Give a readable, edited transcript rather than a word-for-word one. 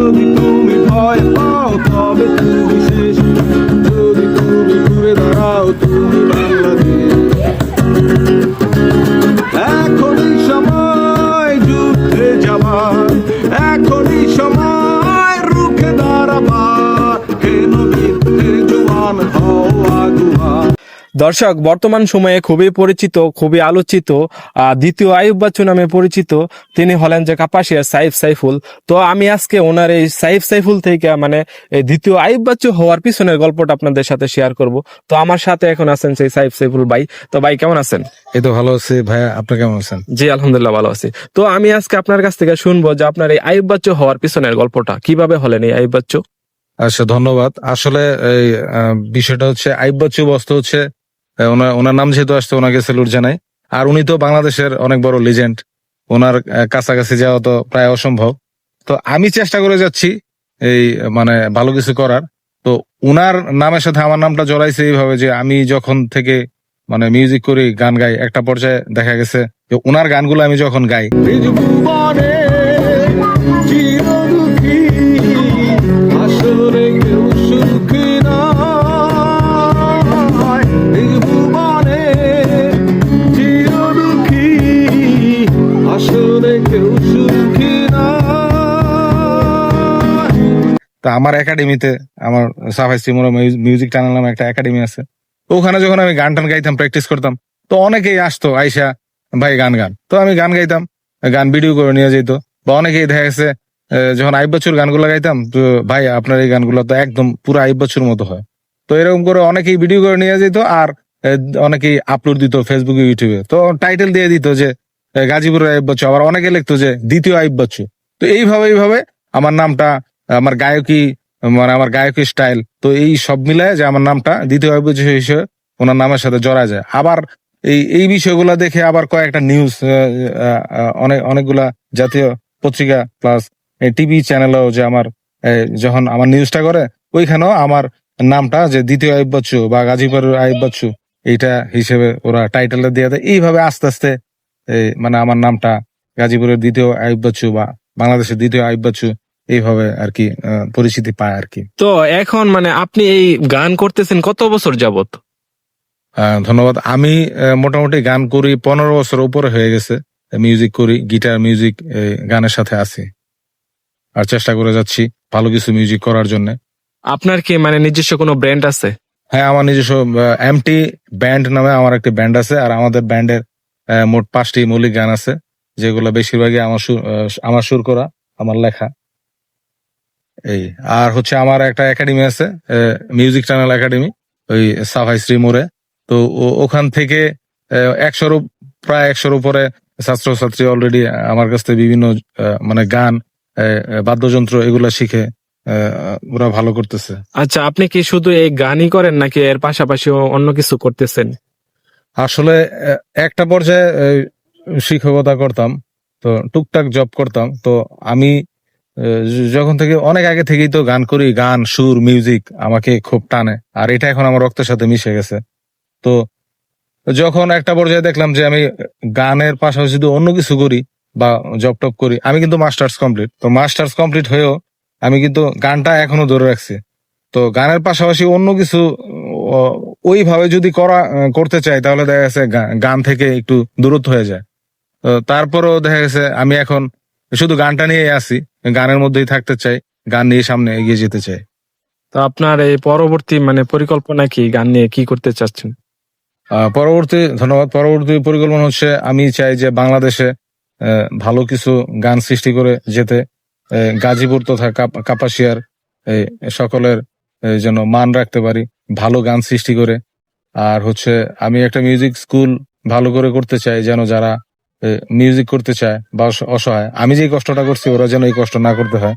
যদি তুমি ভয় পাও তবে তুমি শেষ, যদি তুমি ঘুরে দাঁড়াও তুমি বাংলাদেশ। এখনই সময় যুদ্ধে যাবার, এখনই সময় রুখে দাঁড়াবার, কেন বৃদ্ধের জওয়ান হও আগুয়া। দর্শক, বর্তমান সময়ে খুবই পরিচিত, খুবই আলোচিত দ্বিতীয় আইয়ুব বাচ্চু নামে পরিচিত তিনি হলেন যে কাপাসিয়ার সাইফ সাইফুল। তো আমি আজকে ওনার এই সাইফ সাইফুল থেকে মানে এই দ্বিতীয় আইয়ুব বাচ্চু হওয়ার পিছনের গল্পটা আপনাদের সাথে শেয়ার করব। তো আমার সাথে এখন আছেন সেই সাইফ সাইফুল ভাই। তো ভাই কেমন আছেন? এই তো ভালো আছি ভাইয়া, আপনি কেমন আছেন? জি আলহামদুলিল্লাহ ভালো আছি। তো আমি আজকে আপনার কাছ থেকে শুনবো যে আপনার এই আইয়ুব বাচ্চু হওয়ার পিছনের গল্পটা, কিভাবে হলেন এই আইয়ুব বাচ্চু? আচ্ছা, ধন্যবাদ। আসলে এই বিষয়টা হচ্ছে আইয়ুব বাচ্চু বস্তু হচ্ছে ওনার নাম যেহেতু আসছে ওনাকে স্যালুট জানাই। আর উনি তো বাংলাদেশের অনেক বড় লিজেন্ড, ওনার কাছাকাছি যাওয়া তো প্রায় অসম্ভব। তো আমি চেষ্টা করে যাচ্ছি এই মানে ভালো কিছু করার। তো উনার নামের সাথে আমার নামটা জড়াইছে এইভাবে যে আমি যখন থেকে মানে মিউজিক করি, গান গাই, একটা পর্যায়ে দেখা গেছে যে উনার গানগুলো আমি যখন গাই নিজ ভুবনে চিরদুঃখী, আসলে কেউ সুখী নয়। নিজ ভুবনে চিরদুঃখী, আসলে কেউ সুখী নয়। তা আমার একাডেমিতে, আমার সাফাই শ্রীমোরা মিউজিক টানেল নামে একটা একাডেমি আছে। তো ওখানে যখন আমি গান টান গাইতাম, প্র্যাকটিস করতাম, তো অনেকেই আসতো আইসা, ভাই গান গান। তো আমি গান গাইতাম, গান ভিডিও করে নিয়ে যেত। বা অনেকেই দেখা গেছে যখন আইয়ুব বাচ্চুর গানগুলো গাইতাম, তো ভাই আপনার এই গানগুলো তো একদম পুরো আইয়ুব বাচ্চুর মতো হয়। তো এরকম করে অনেকেই ভিডিও করে নিয়ে যেত, আর অনেকেই আপলোড দিত ফেসবুকে, ইউটিউবে। তো টাইটেল দিয়ে দিত যে গাজীপুরের আইয়ুব বাচ্চু, আবার অনেকে লিখতো যে দ্বিতীয় আইয়ুব বাচ্চু। তো এইভাবে আমার নামটা, আমার গায়কি, মানে আমার গায়কি স্টাইল, তো এই সব মিলায় যে আমার নামটা দ্বিতীয় আইয়ুব বাচ্চু হিসেবে ওনার নামের সাথে জড়া যায়। আবার এই বিষয়গুলা দেখে আবার কয়েকটা নিউজ, অনেকগুলা জাতীয় পত্রিকা প্লাস টিভি চ্যানেলও যে আমার যখন আমার নিউজটা করে, ওইখানেও আমার নামটা যে দ্বিতীয় আইয়ুব বাচ্চু বা গাজীপুরের আইয়ুব বাচ্চু এইটা হিসেবে ওরা টাইটেলটা দিয়ে দেয়। এইভাবে আস্তে আস্তে মানে আমার নামটা গাজীপুরের দ্বিতীয় আইয়ুব বাচ্চু বা বাংলাদেশের দ্বিতীয় আইয়ুব বাচ্চু এইভাবে আর কি পরিচিতি পায় আর কি। তো এখন মানে আপনি এই গান করতেছেন কত বছর যাবত? ধন্যবাদ। আমি মোটামুটি গান করি 15 বছর উপরে হয়ে গেছে। মিউজিক করি, গিটার মিউজিক গানের সাথে আছি, আর চেষ্টা করে যাচ্ছি ভালো কিছু মিউজিক করার জন্য। আপনার কি মানে নিজস্ব কোনো ব্র্যান্ড আছে? হ্যাঁ, আমার নিজস্ব এমটি ব্যান্ড নামে আমার একটি ব্যান্ড আছে। আর আমাদের ব্যান্ডের মোট 5টি মৌলিক গান আছে, যেগুলো বেশিরভাগই আমার সুর করা, আমার লেখা। এই আর হচ্ছে আমার একটা একাডেমি আছে, মিউজিক টানেল একাডেমি, ওই সাফাই শ্রীমোরে। তো ওখান থেকে 100-র উপরে ছাত্রছাত্রী অলরেডি আমার কাছ থেকে বিভিন্ন মানে গান, বাদ্যযন্ত্র এগুলা শিখে ওরা ভালো করতেছে। আচ্ছা, আপনি কি শুধু এই গানই করেন নাকি এর পাশাপাশি অন্য কিছু করতেছেন? আসলে একটা পর্যায়ে শিক্ষকতা করতাম, তো টুকটাক জব করতাম। তো আমি যখন থেকে অনেক আগে থেকেই তো গান করি, গান, সুর, মিউজিক আমাকে খুব টানে, আর এটা এখন আমার রক্তের সাথে মিশে গেছে। তো যখন একটা পর্যায়ে দেখলাম যে আমি গানের পাশাপাশি যদি অন্য কিছু করি বা জব টপ করি, আমি কিন্তু মাস্টার্স কমপ্লিট। তো মাস্টার্স কমপ্লিট হয়েও আমি কিন্তু গানটা এখনো ধরে রাখছি। তো গানের পাশাপাশি অন্য কিছু ওইভাবে যদি করতে চাই, তাহলে দেখা গেছে গান থেকে একটু দূরত্ব হয়ে যায়। তো তারপরেও দেখা গেছে আমি এখন শুধু গানটা নিয়ে আছি, গানের মধ্যেই থাকতে চাই, গান নিয়ে সামনে এগিয়ে যেতে চাই। তো আপনার এই পরবর্তী মানে পরিকল্পনা কি, গান নিয়ে কি করতে চাচ্ছেন? পরবর্তী পরিকল্পনা হচ্ছে আমি চাই যে বাংলাদেশে ভালো কিছু গান সৃষ্টি করে যেতে, গাজীপুর তথা কাপাসিয়ার সকলের যেন মান রাখতে পারি, ভালো গান সৃষ্টি করে। আর হচ্ছে আমি একটা মিউজিক স্কুল ভালো করে করতে চাই, যেন যারা মিউজিক করতে চায় বা অসহায়, আমি যে কষ্টটা করছি ওরা যেন এই কষ্ট না করতে হয়।